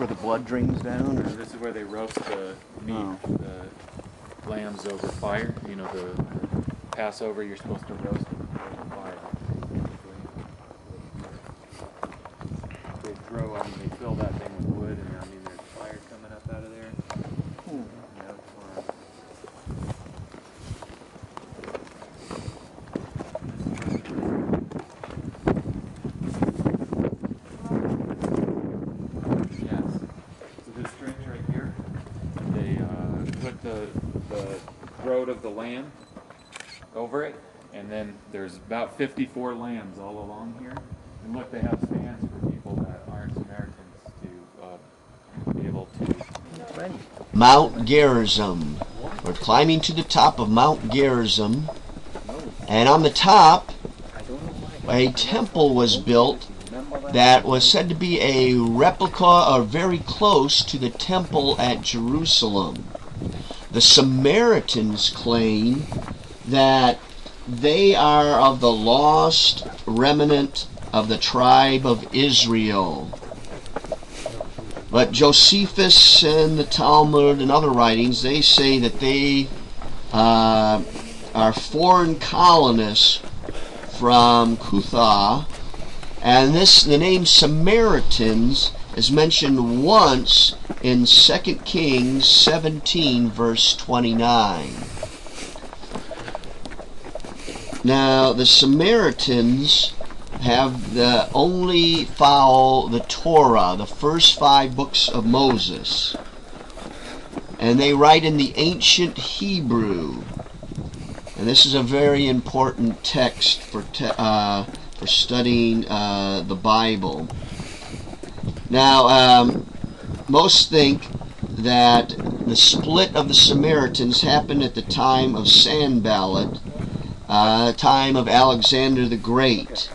where the blood drains down? Or? This is where they roast the meat, the lambs over fire. You know, the Passover, you're supposed to roast them over fire. They throw, I mean, they fill that thing with wood, and I mean, there's fire coming up out of there. Of the lamb over it, and then there's about 54 lambs all along here. And look, they have stands for people that aren't Samaritans to be able to. Mt Gerizim. We're climbing to the top of Mt Gerizim, and on the top, a temple was built that was said to be a replica or very close to the temple at Jerusalem. The Samaritans claim that they are of the lost remnant of the tribe of Israel. But Josephus and the Talmud and other writings, they say that they are foreign colonists from Cutha, and the name Samaritans is mentioned once in 2 Kings 17, verse 29. Now, the Samaritans have only follow the Torah, the first 5 books of Moses. And they write in the ancient Hebrew. And this is a very important text for studying the Bible. Now, most think that the split of the Samaritans happened at the time of Sanballat, time of Alexander the Great.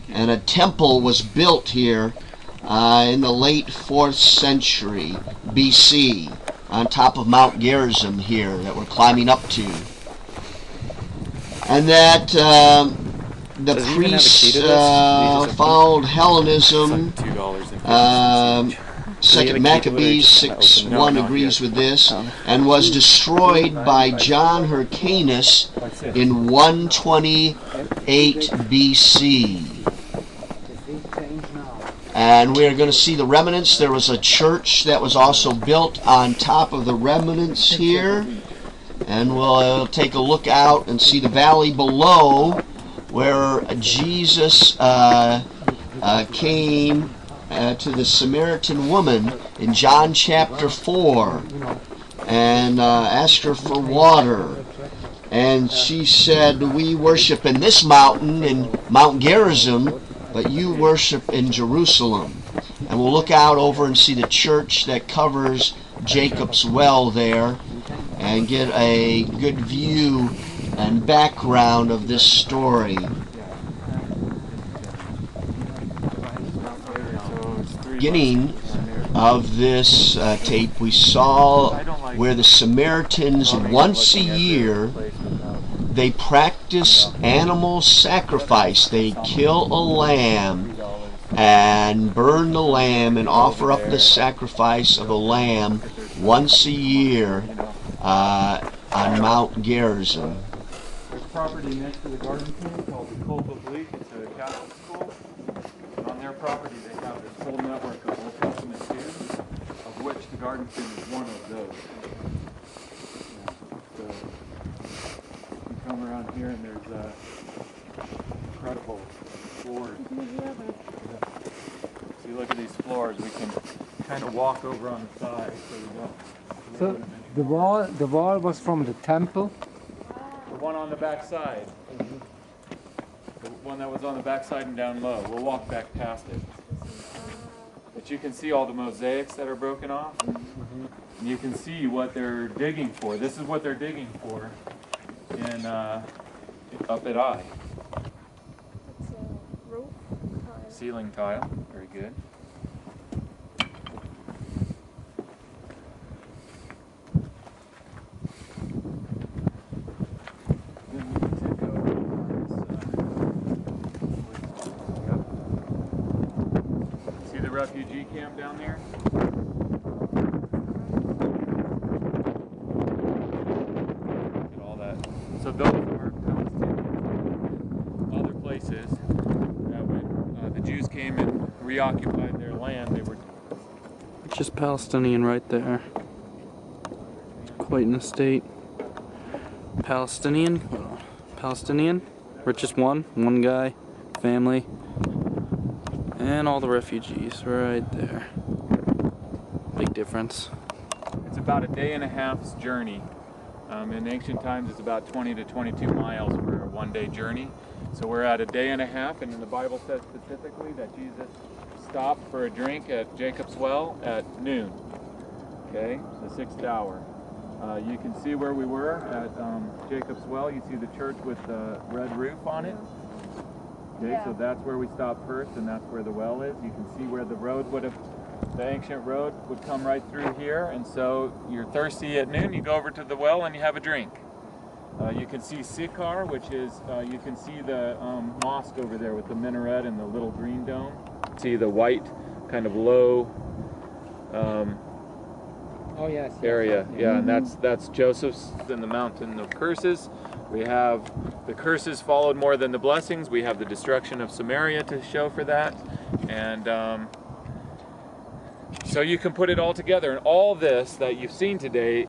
And a temple was built here in the late 4th century BC on top of Mt Gerizim here that we're climbing up to. And that the priests followed Hellenism. Second Maccabees 6:1 agrees with this, and was destroyed by John Hyrcanus in 128 BC. And we're going to see the remnants. There was a church that was also built on top of the remnants here, and we'll take a look out and see the valley below where Jesus came to the Samaritan woman in John chapter 4 and asked her for water. And she said, "We worship in this mountain, in Mt Gerizim, but you worship in Jerusalem." And we'll look out over and see the church that covers Jacob's well there and get a good view and background of this story. Beginning of this tape, we saw where the Samaritans once a year they practice animal sacrifice. They kill a lamb and burn the lamb and offer up the sacrifice of a lamb once a year on Mt Gerizim. There's property next to the garden center called the Cult of Leek. It's a Catholic school. And on their property they have this whole network of Old Testament tubes, of which the garden center is one of those. So you come around here and there's incredible floors. So you look at these floors, we can kind of walk over on the side so we don't. So the wall was from the temple? The one on the back side. The one that was on the back side and down low. We'll walk back past it. But you can see all the mosaics that are broken off. And you can see what they're digging for. This is what they're digging for in up at I. It's a roof tile. Ceiling tile. Very good. Refugee camp down there. occupied their land, they were. Just Palestinian right there. Quite an estate. Palestinian, or just one guy, family, and all the refugees right there. Big difference. It's about a day and a half's journey. In ancient times, it's about 20 to 22 miles for a one-day journey. So we're at a day and a half, and the Bible says specifically that Jesus stopped for a drink at Jacob's well at noon. Okay, the 6th hour. You can see where we were at Jacob's well. You see the church with the red roof on it. Okay, so that's where we stopped first, and that's where the well is. You can see where the road would have, the ancient road would come right through here. And so you're thirsty at noon, you go over to the well and you have a drink. You can see Sychar, which is, you can see the mosque over there with the minaret and the little green dome. See the white, kind of low Oh yes. area. Yeah, and that's Joseph's in the mountain of curses. We have the curses followed more than the blessings. We have the destruction of Samaria to show for that. And so you can put it all together. And all this that you've seen today